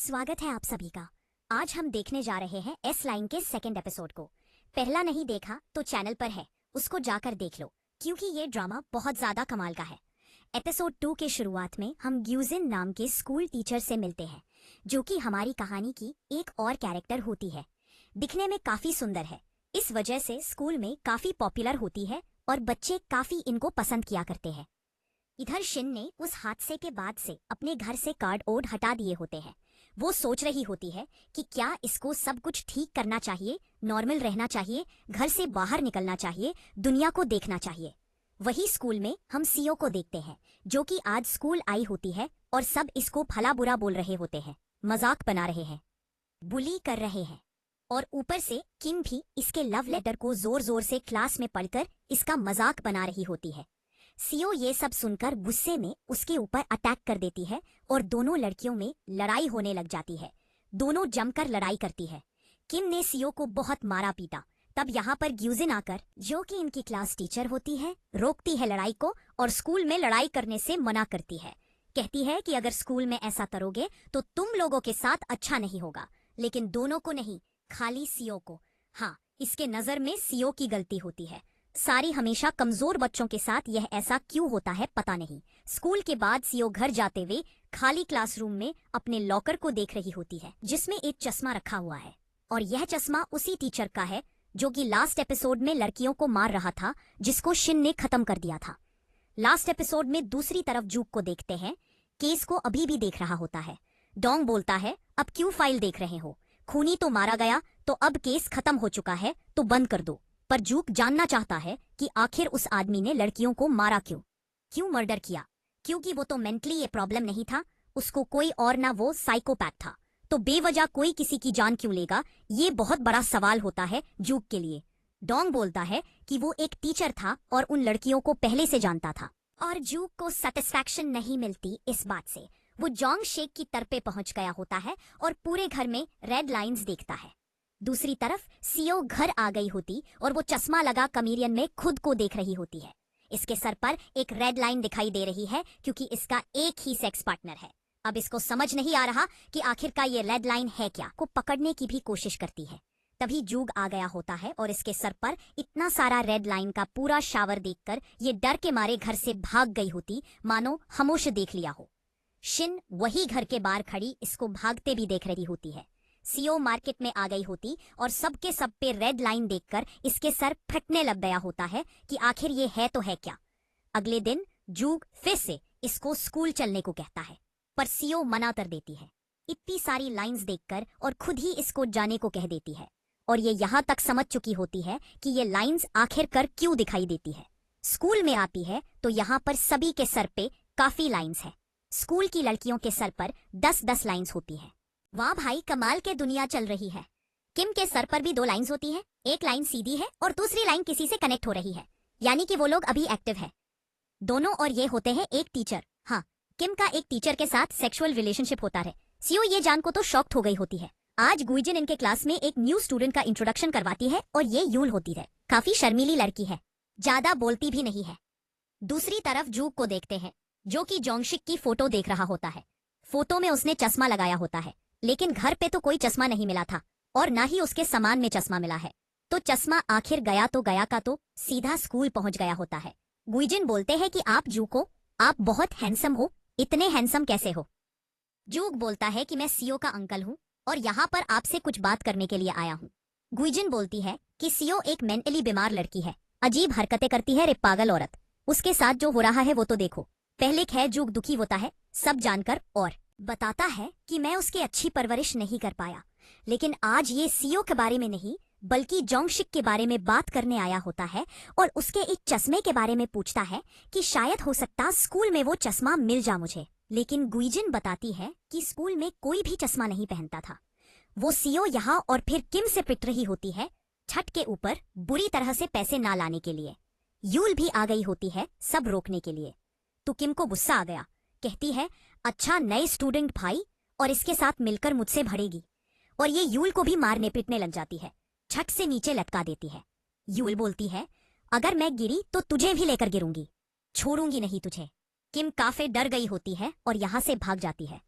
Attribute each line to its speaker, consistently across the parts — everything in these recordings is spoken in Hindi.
Speaker 1: स्वागत है आप सभी का। आज हम देखने जा रहे हैं एस लाइन के सेकंड एपिसोड को। पहला नहीं देखा तो चैनल पर है, उसको जाकर देख लो क्योंकि ये ड्रामा बहुत ज्यादा कमाल का है। एपिसोड 2 के शुरुआत में हम ग्यूजिन नाम के स्कूल टीचर से मिलते हैं, जो कि हमारी कहानी की एक और कैरेक्टर होती है। दिखने में काफी सुंदर है, इस वजह से स्कूल में काफी पॉपुलर होती है और बच्चे काफी इनको पसंद किया करते हैं। इधर शिन ने उस हादसे के बाद से अपने घर से कार्डबोर्ड हटा दिए होते हैं। वो सोच रही होती है कि क्या इसको सब कुछ ठीक करना चाहिए, नॉर्मल रहना चाहिए, घर से बाहर निकलना चाहिए, दुनिया को देखना चाहिए। वही स्कूल में हम सीओ को देखते हैं, जो कि आज स्कूल आई होती है और सब इसको भला बुरा बोल रहे होते हैं, मजाक बना रहे हैं, बुली कर रहे हैं। और ऊपर से किम भी इसके लव लेटर को जोर जोर से क्लास में पढ़कर इसका मजाक बना रही होती है। सीओ ये सब सुनकर गुस्से में उसके ऊपर अटैक कर देती है और दोनों लड़कियों में लड़ाई होने लग जाती है। दोनों जमकर लड़ाई करती है। किम ने सीओ को बहुत मारा पीटा। तब यहाँ पर ग्यूजिन आकर, जो कि इनकी क्लास टीचर होती है, रोकती है लड़ाई को और स्कूल में लड़ाई करने से मना करती है। कहती है कि अगर स्कूल में ऐसा करोगे तो तुम लोगों के साथ अच्छा नहीं होगा, लेकिन दोनों को नहीं, खाली सीओ को। हाँ, इसके नजर में सीओ की गलती होती है। सारी हमेशा कमजोर बच्चों के साथ यह ऐसा क्यों होता है पता नहीं। स्कूल के बाद सीओ घर जाते हुए खाली क्लासरूम में अपने लॉकर को देख रही होती है, जिसमें एक चश्मा रखा हुआ है। और यह चश्मा उसी टीचर का है जो कि लास्ट एपिसोड में लड़कियों को मार रहा था, जिसको शिन ने खत्म कर दिया था। लास्ट एपिसोड में दूसरी तरफ जूक को देखते हैं, केस को अभी भी देख रहा होता है। डोंग बोलता है, अब क्यों फाइल देख रहे हो, खूनी तो मारा गया, तो अब केस खत्म हो चुका है तो बंद कर दो। पर जूक जानना चाहता है कि आखिर उस आदमी ने लड़कियों को मारा क्यों मर्डर किया, क्योंकि वो तो मेंटली ये प्रॉब्लम नहीं था, उसको कोई और ना वो साइकोपैथ था। तो बेवजह कोई किसी की जान क्यों लेगा, ये बहुत बड़ा सवाल होता है जूक के लिए। डोंग बोलता है कि वो एक टीचर था और उन लड़कियों को पहले से जानता था, और जूक को सेटिस्फैक्शन नहीं मिलती इस बात से। वो जोंग शेक की तरफ पहुंच गया होता है और पूरे घर में रेड लाइंस देखता है। दूसरी तरफ सीओ घर आ गई होती और वो चश्मा लगा कमेरियन में खुद को देख रही होती है। इसके सर पर एक रेड लाइन दिखाई दे रही है क्योंकि इसका एक ही सेक्स पार्टनर है। अब इसको समझ नहीं आ रहा कि आखिरकार ये रेड लाइन है क्या, को पकड़ने की भी कोशिश करती है। तभी जूग आ गया होता है और इसके सर पर इतना सारा रेड लाइन का पूरा शावर देखकर ये डर के मारे घर से भाग गई होती, मानो खामोश देख लिया हो। शिन वही घर के बाहर खड़ी इसको भागते भी देख रही होती है। सीओ मार्केट में आ गई होती और सबके सब पे रेड लाइन देखकर इसके सर फटने लग गया होता है कि आखिर ये है तो है क्या। अगले दिन जूग फिर से इसको स्कूल चलने को कहता है, पर सीओ मना कर देती है इतनी सारी लाइंस देखकर और खुद ही इसको जाने को कह देती है। और ये यहाँ तक समझ चुकी होती है कि ये लाइंस आखिरकार क्यों दिखाई देती है। स्कूल में आती है तो यहाँ पर सभी के सर पे काफी लाइंस है। स्कूल की लड़कियों के सर पर 10-10 लाइंस होती है। वाह भाई, कमाल के दुनिया चल रही है। किम के सर पर भी 2 लाइंस होती है, एक लाइन सीधी है और दूसरी लाइन किसी से कनेक्ट हो रही है, यानी कि वो लोग अभी एक्टिव है दोनों, और ये होते हैं एक टीचर। हाँ, किम का एक टीचर के साथ सेक्सुअल रिलेशनशिप होता है। सीओ ये जान को तो शॉक्ड हो गई होती है। आज गुइजिन इनके क्लास में एक न्यू स्टूडेंट का इंट्रोडक्शन करवाती है और ये यूल होती है। काफी शर्मीली लड़की है, ज्यादा बोलती भी नहीं है। दूसरी तरफ जूग को देखते हैं, जो कि जोंगशिक की फोटो देख रहा होता है। फोटो में उसने चश्मा लगाया होता है, लेकिन घर पे तो कोई चश्मा नहीं मिला था और ना ही उसके सामान में चश्मा मिला है। तो चश्मा आखिर गया तो गया का तो सीधा स्कूल पहुंच गया होता है। गुइजिन बोलते हैं कि आप जूको, आप बहुत हैंडसम हो, इतने हैंडसम कैसे हो। जूग बोलता है कि मैं सीओ का अंकल हूँ और यहाँ पर आपसे कुछ बात करने के लिए आया हूँ। गुइजिन बोलती है कि सीओ एक मेंटली बीमार लड़की है, अजीब हरकतें करती है, रे पागल औरत, उसके साथ जो हो रहा है वो तो देखो। पहले खैर जूग दुखी होता है सब जानकर और बताता है कि मैं उसकी अच्छी परवरिश नहीं कर पाया, लेकिन आज ये सीओ के बारे में नहीं बल्कि जोंगशिक के बारे में बात करने आया होता है और उसके एक चश्मे के बारे में पूछता है कि शायद हो सकता स्कूल में वो चश्मा मिल जा मुझे। लेकिन गुइजिन बताती है कि स्कूल में कोई भी चश्मा नहीं पहनता था। वो सीओ यहाँ और फिर किम से पिट रही होती है छत के ऊपर बुरी तरह से पैसे ना लाने के लिए। यूल भी आ गई होती है सब रोकने के लिए। तो किम को गुस्सा आ गया, कहती है अच्छा नए स्टूडेंट भाई, और इसके साथ मिलकर मुझसे भड़ेगी, और ये यूल को भी मारने पीटने लग जाती है, छत से नीचे लटका देती है। यूल बोलती है अगर मैं गिरी तो तुझे भी लेकर गिरूंगी, छोड़ूंगी नहीं तुझे। किम काफी डर गई होती है और यहाँ से भाग जाती है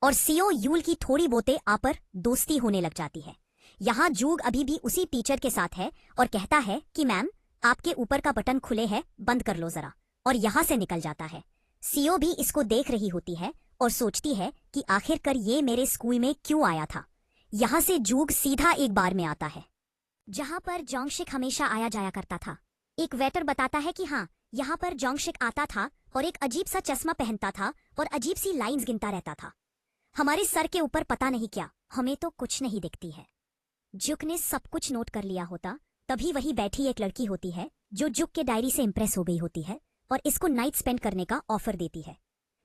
Speaker 1: और सीओ यूल की थोड़ी बहुते पर दोस्ती होने लग जाती है। यहाँ जूग अभी भी उसी टीचर के साथ है और कहता है कि मैम आपके ऊपर का बटन खुले है, बंद कर लो जरा, और यहाँ से निकल जाता है। सीओ भी इसको देख रही होती है और सोचती है कि आखिरकार ये मेरे स्कूल में क्यों आया था। यहाँ से जूग सीधा एक बार में आता है जहाँ पर जोंगशिक हमेशा आया जाया करता था। एक वेटर बताता है कि हाँ, यहाँ पर जोंगशिक आता था और एक अजीब सा चश्मा पहनता था और अजीब सी लाइंस गिनता रहता था। हमारे सर के ऊपर पता नहीं क्या, हमें तो कुछ नहीं दिखती है। जुक ने सब कुछ नोट कर लिया होता, तभी वही बैठी एक लड़की होती है जो जुक के डायरी से इंप्रेस हो गई होती है और इसको नाइट स्पेंड करने का ऑफर देती है।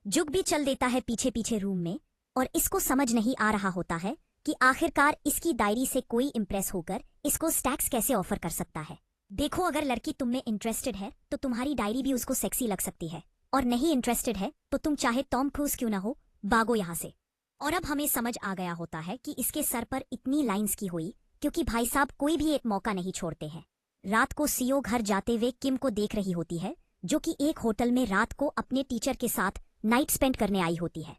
Speaker 1: जुक भी चल देता है पीछे पीछे रूम में और इसको समझ नहीं आ रहा होता है कि आखिरकार इसकी डायरी से कोई इंप्रेस होकर इसको स्टैक्स कैसे ऑफर कर सकता है। देखो, अगर लड़की तुम में इंटरेस्टेड है तो तुम्हारी डायरी भी उसको सेक्सी लग सकती है, और नहीं इंटरेस्टेड है तो तुम चाहे टॉम क्रूज क्यों ना हो, भागो यहाँ से। और अब हमें समझ आ गया होता है कि इसके सर पर इतनी लाइंस की हुई क्योंकि भाई साहब कोई भी एक मौका नहीं छोड़ते हैं। रात को सीओ घर जाते हुए किम को देख रही होती है जो कि एक होटल में रात को अपने टीचर के साथ नाइट स्पेंड करने आई होती है।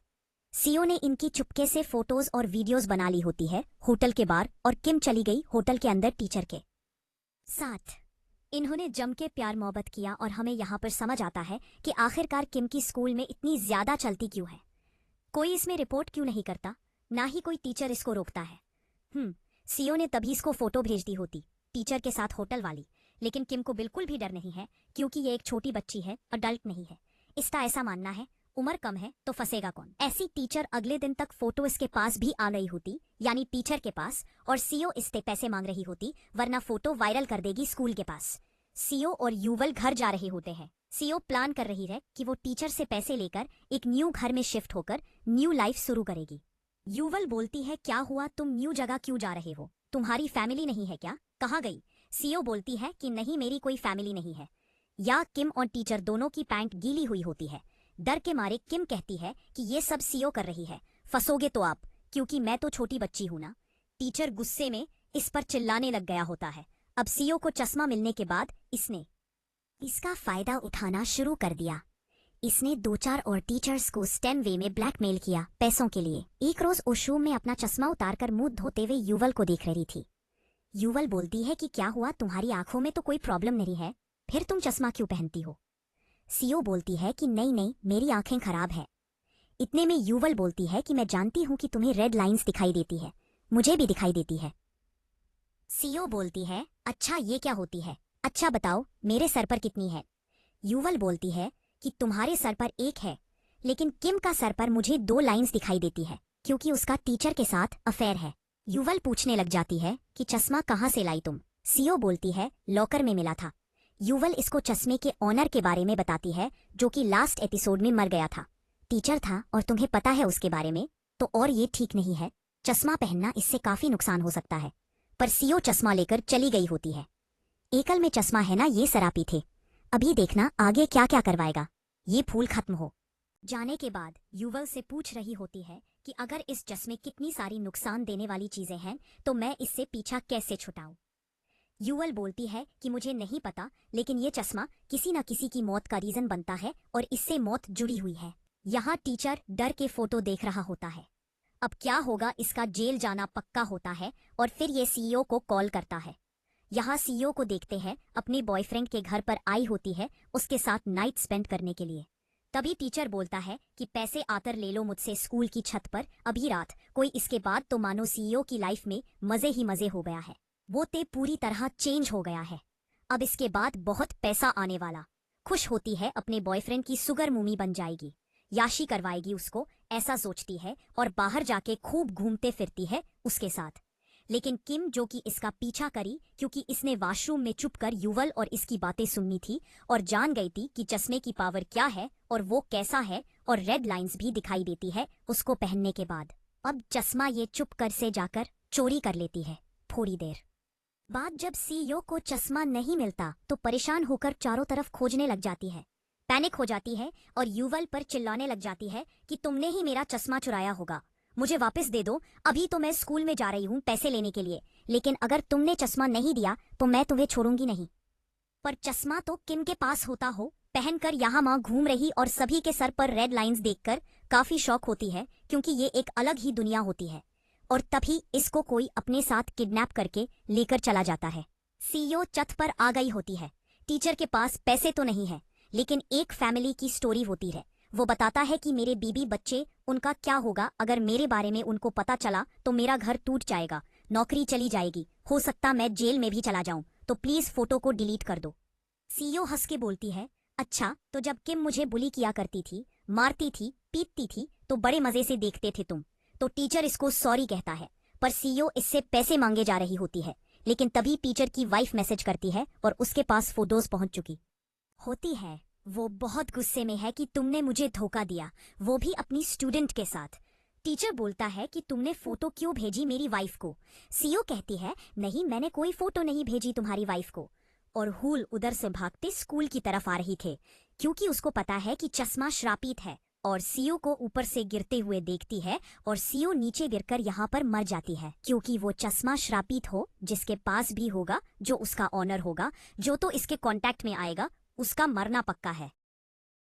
Speaker 1: सीओ ने इनकी चुपके से फोटोज और वीडियोस बना ली होती है होटल के बाहर और किम चली गई होटल के अंदर टीचर के साथ। इन्होंने जम के प्यार मोहब्बत किया और हमें यहाँ पर समझ आता है कि आखिरकार किम की स्कूल में इतनी ज्यादा चलती क्यों है। कोई इसमें रिपोर्ट क्यों नहीं करता, ना ही कोई टीचर इसको रोकता है। सीओ ने तभी इसको फोटो भेज दी होती टीचर के साथ होटल वाली, लेकिन किम को बिल्कुल भी डर नहीं है क्योंकि ये एक छोटी बच्ची है, अडल्ट नहीं है। इसका ऐसा मानना है उम्र कम है तो फंसेगा कौन। ऐसी टीचर अगले दिन तक फोटो इसके पास भी आ गई होती, यानी टीचर के पास, और सीओ इससे पैसे मांग रही होती वरना फोटो वायरल कर देगी स्कूल के पास। सीओ और यूवल घर जा रहे होते हैं। सीओ प्लान कर रही है कि वो टीचर से पैसे लेकर एक न्यू घर में शिफ्ट होकर न्यू लाइफ शुरू करेगी। यूवल बोलती है क्या हुआ, तुम न्यू जगह क्यों जा रहे हो, तुम्हारी फैमिली नहीं है क्या, कहाँ गई। सीओ बोलती है कि नहीं, मेरी कोई फैमिली नहीं है। या किम और टीचर दोनों की पैंट गीली हुई होती है। डर के मारे किम कहती है कि ये सब सीओ कर रही है, फंसोगे तो आप, क्योंकि मैं तो छोटी बच्ची हूं ना। टीचर गुस्से में इस पर चिल्लाने लग गया होता है। अब सीओ को चश्मा मिलने के बाद इसने इसका फायदा उठाना शुरू कर दिया। इसने 2-4 और टीचर्स को स्टेम वे में ब्लैकमेल किया पैसों के लिए। एक रोज वॉशरूम में अपना चश्मा उतारकर मुंह धोते हुए यूवल को देख रही थी। यूवल बोलती है कि क्या हुआ, तुम्हारी आंखों में तो कोई प्रॉब्लम नहीं है, फिर तुम चश्मा क्यों पहनती हो। सीओ बोलती है कि नहीं नहीं, मेरी आंखें खराब है। इतने में यूवल बोलती है कि मैं जानती हूं कि तुम्हें रेड लाइंस दिखाई देती है, मुझे भी दिखाई देती है। सीओ बोलती है अच्छा ये क्या होती है, अच्छा बताओ मेरे सर पर कितनी है। यूवल बोलती है कि तुम्हारे सर पर एक है, लेकिन किम का सर पर मुझे 2 लाइंस दिखाई देती है क्योंकि उसका टीचर के साथ अफेयर है। यूवल पूछने लग जाती है कि चश्मा कहाँ से लाई तुम। सीओ बोलती है लॉकर में मिला था। यूवल इसको चश्मे के ऑनर के बारे में बताती है जो कि लास्ट एपिसोड में मर गया था, टीचर था और तुम्हें पता है उसके बारे में, तो और ये ठीक नहीं है, चश्मा पहनना इससे काफी नुकसान हो सकता है। पर सीओ चश्मा लेकर चली गई होती है। एकल में चश्मा है ना, ये शराबी थे, अभी देखना आगे क्या क्या करवाएगा, ये फूल खत्म हो जाने के बाद यूवल से पूछ रही होती है कि अगर इस चश्मे कितनी सारी नुकसान देने वाली चीजें हैं तो मैं इससे पीछा कैसे छुटाऊं। यूवल बोलती है कि मुझे नहीं पता, लेकिन ये चश्मा किसी न किसी की मौत का रीजन बनता है और इससे मौत जुड़ी हुई है। यहाँ टीचर डर के फोटो देख रहा होता है। अब क्या होगा, इसका जेल जाना पक्का होता है और फिर ये सीईओ को कॉल करता है। यहाँ सीईओ को देखते हैं अपने बॉयफ्रेंड के घर पर आई होती है उसके साथ नाइट स्पेंड करने के लिए। तभी टीचर बोलता है कि पैसे आकर ले लो मुझसे स्कूल की छत पर अभी रात, कोई इसके बाद तो मानो सीईओ की लाइफ में मजे ही मजे हो गया है, वो ते पूरी तरह चेंज हो गया है, अब इसके बाद बहुत पैसा आने वाला। खुश होती है अपने बॉयफ्रेंड की सुगर मम्मी बन जाएगी, याशी करवाएगी उसको, ऐसा सोचती है और बाहर जाके खूब घूमते फिरती है उसके साथ। लेकिन किम जो कि इसका पीछा करी क्योंकि इसने वॉशरूम में छुपकर यूवल और इसकी बातें सुननी थी और जान गई थी कि चश्मे की पावर क्या है और वो कैसा है, और रेड लाइंस भी दिखाई देती है उसको पहनने के बाद। अब चश्मा ये चुप कर से जाकर चोरी कर लेती है। थोड़ी देर बाद जब सीईओ को चश्मा नहीं मिलता तो परेशान होकर चारों तरफ खोजने लग जाती है, पैनिक हो जाती है और यूवल पर चिल्लाने लग जाती है कि तुमने ही मेरा चश्मा चुराया होगा, मुझे वापस दे दो, अभी तो मैं स्कूल में जा रही हूँ पैसे लेने के लिए, लेकिन अगर तुमने चश्मा नहीं दिया तो मैं तुम्हें छोड़ूंगी नहीं। पर चश्मा तो किम के पास होता हो, पहनकर यहाँ वहाँ घूम रही और सभी के सर पर रेड लाइंस देखकर काफी शौक होती है क्योंकि ये एक अलग ही दुनिया होती है। और तभी इसको कोई अपने साथ किडनैप करके लेकर चला जाता है। सीईओ छत पर आ गई होती है। टीचर के पास पैसे तो नहीं है, लेकिन एक फैमिली की स्टोरी होती है। वो बताता है कि मेरे बीबी बच्चे, उनका क्या होगा अगर मेरे बारे में उनको पता चला तो मेरा घर टूट जाएगा, नौकरी चली जाएगी, हो सकता मैं जेल में भी चला जाऊं, तो प्लीज फोटो को डिलीट कर दो। सीईओ हंस के बोलती है, अच्छा तो जब किम मुझे बुली किया करती थी, मारती थी, पीटती थी, तो बड़े मजे से देखते थे तुम। तो टीचर इसको सॉरी कहता है, पर सीईओ इससे पैसे मांगे जा रही होती है। लेकिन तभी टीचर की वाइफ मैसेज करती है और उसके पास फोटोज पहुंच चुकी होती है। वो बहुत गुस्से में है कि तुमने मुझे धोखा दिया, वो भी अपनी स्टूडेंट के साथ। टीचर बोलता है कि तुमने फोटो क्यों भेजी मेरी वाइफ को। सीईओ कहती है, नहीं मैंने कोई फोटो नहीं भेजी तुम्हारी वाइफ को। और हूल उधर से भागते स्कूल की तरफ आ रही थे, क्योंकि उसको पता है कि चश्मा श्रापित है। और सीईओ को ऊपर से गिरते हुए देखती है और सीईओ नीचे गिरकर यहाँ पर मर जाती है, क्योंकि वो चश्मा श्रापित हो जिसके पास भी होगा, जो उसका ऑनर होगा, जो तो इसके कांटेक्ट में आएगा, उसका मरना पक्का है।